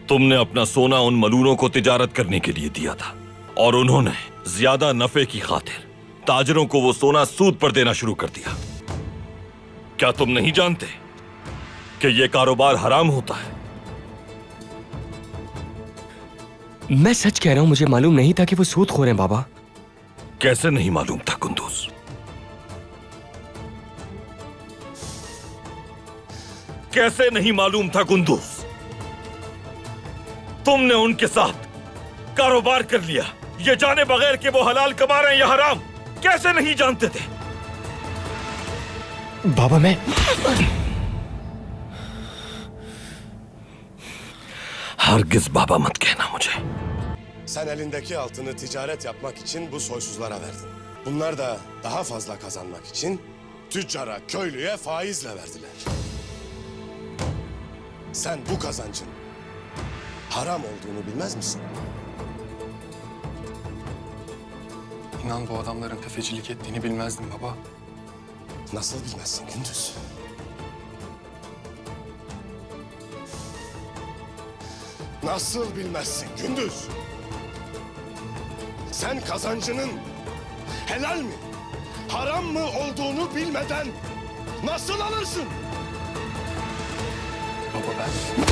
तुमने अपना सोना उन मलूनों को तिजारत करने के लिए दिया था और उन्होंने ज्यादा नफे की खातिर ताजरों को वो सोना सूद पर देना शुरू कर दिया। क्या तुम नहीं जानते कि ये कारोबार हराम होता है? मैं सच कह रहा हूं, मुझे मालूम नहीं था कि वो सूदखोर हैं बाबा। कैसे नहीं मालूम था कुंदूज? कैसे नहीं मालूम था कुंदूज? तुमने उनके साथ कारोबार कर लिया, ये जाने बगैर कि वो हलाल कमा रहे हैं या हराम। कैसे नहीं जानते थे? Baba मैं हरगिज बाबा मत कहना मुझे। Sen elindeki altını ticaret yapmak için bu soysuzlara verdin. Bunlar da daha fazla kazanmak için tüccara, köylüye faizle verdiler. Sen bu kazancın haram olduğunu bilmez misin? İnan bu adamların tefecilik ettiğini bilmezdim baba. Nasıl bilmezsin Gündüz? Nasıl bilmezsin Gündüz? Sen kazancının helal mi, haram mı olduğunu bilmeden nasıl alırsın? Baba ben...